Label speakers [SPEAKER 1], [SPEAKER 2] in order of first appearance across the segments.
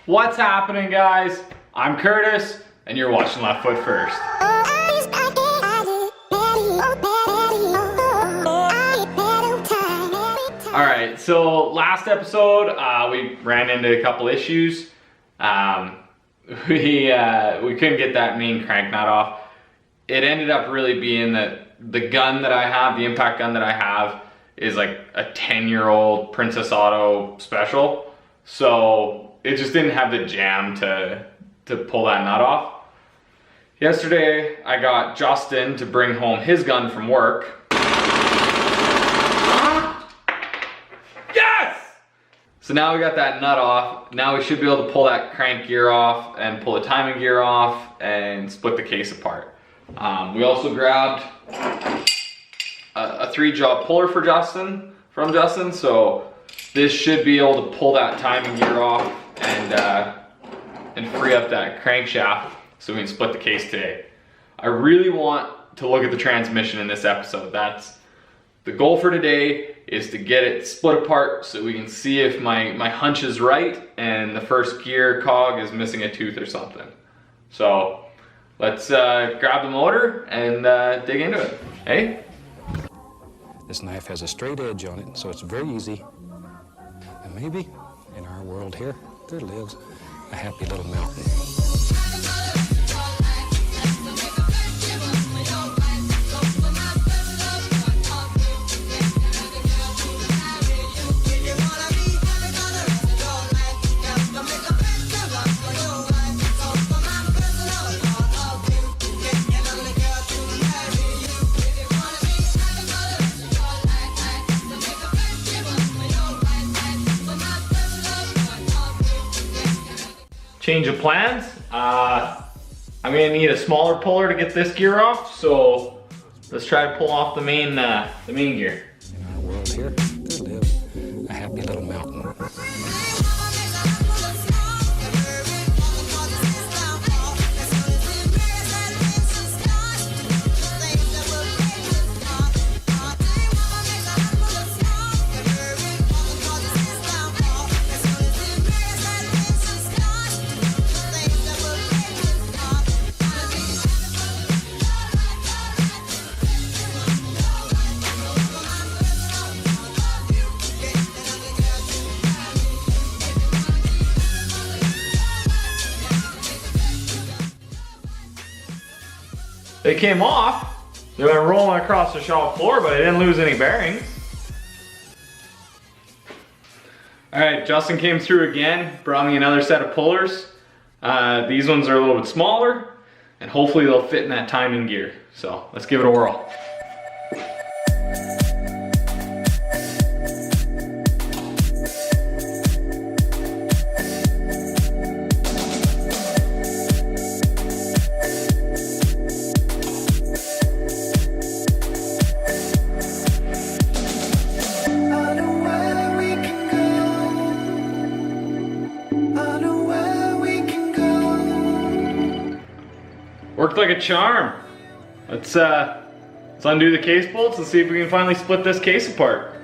[SPEAKER 1] What's happening, guys? I'm Curtis, and you're watching Left Foot First. Alright, so last episode, we ran into a couple issues. We couldn't get that main crank nut off. It ended up really being that the gun that I have, the impact gun that I have, is like a 10-year-old Princess Auto special. So it just didn't have the jam to pull that nut off. Yesterday, I got Justin to bring home his gun from work. Yes! So now we got that nut off. Now we should be able to pull that crank gear off and pull the timing gear off and split the case apart. We also grabbed a 3-jaw puller from Justin, so this should be able to pull that timing gear off and free up that crankshaft so we can split the case today. I really want to look at the transmission in this episode. That's the goal for today, is to get it split apart so we can see if my hunch is right and the first gear cog is missing a tooth or something. So let's grab the motor and dig into it. Hey?
[SPEAKER 2] This knife has a straight edge on it, so it's very easy. And maybe in our world here, there lives a happy little mountain.
[SPEAKER 1] Change of plans. I'm gonna need a smaller puller to get this gear off, so let's try to pull off the main gear.
[SPEAKER 2] In our world here, there lives a happy little mountain.
[SPEAKER 1] They came off. They went rolling across the shop floor, but I didn't lose any bearings. All right, Justin came through again, brought me another set of pullers. These ones are a little bit smaller, and hopefully they'll fit in that timing gear. So let's give it a whirl. Worked like a charm. Let's undo the case bolts and see if we can finally split this case apart.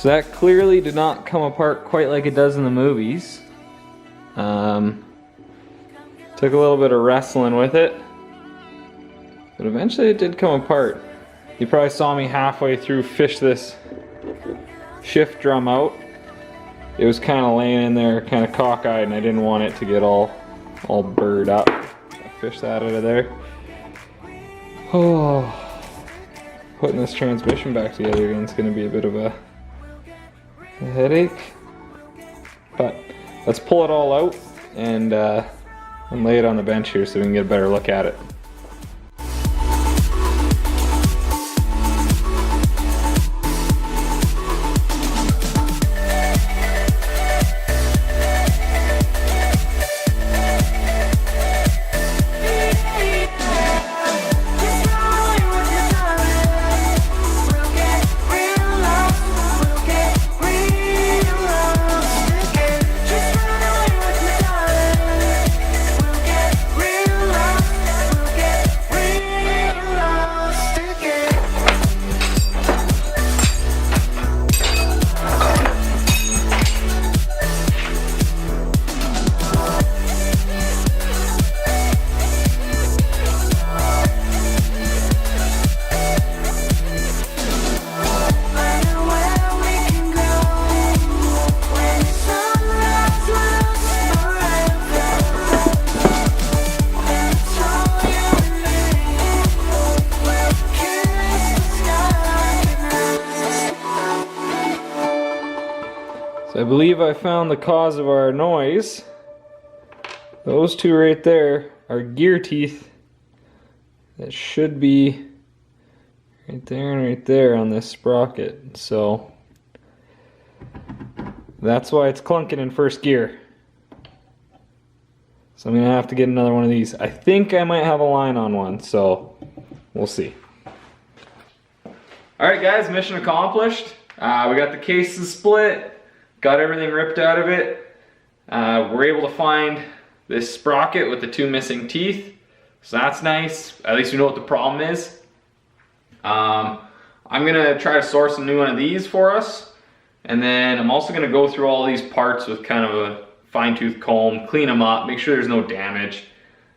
[SPEAKER 1] So that clearly did not come apart quite like it does in the movies. Took a little bit of wrestling with it, but eventually it did come apart. You probably saw me halfway through fish this shift drum out. It was kind of laying in there kind of cockeyed, and I didn't want it to get all burred up. I fished that out of there. Oh, putting this transmission back together again is going to be a bit of a headache. But let's pull it all out and lay it on the bench here so we can get a better look at it. So I believe I found the cause of our noise. Those two right there are gear teeth that should be right there and right there on this sprocket. So that's why it's clunking in first gear. So I'm gonna have to get another one of these. I think I might have a line on one, so we'll see. Alright guys, mission accomplished. We got the cases split. Got everything ripped out of it. We're able to find this sprocket with the two missing teeth. So that's nice. At least we know what the problem is. I'm gonna try to source a new one of these for us. And then I'm also gonna go through all these parts with kind of a fine-tooth comb, clean them up, make sure there's no damage.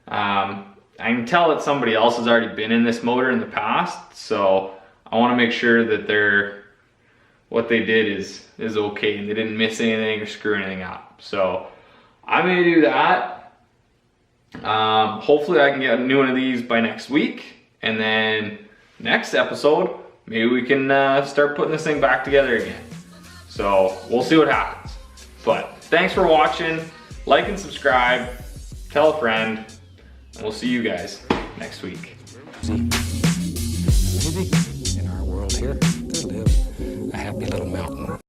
[SPEAKER 1] I can tell that somebody else has already been in this motor in the past, so I wanna make sure that what they did is okay and they didn't miss anything or screw anything up. So I'm gonna do that. Hopefully I can get a new one of these by next week, and then next episode maybe we can start putting this thing back together again. So we'll see what happens. But thanks for watching. Like and subscribe, tell a friend, and we'll see you guys next week.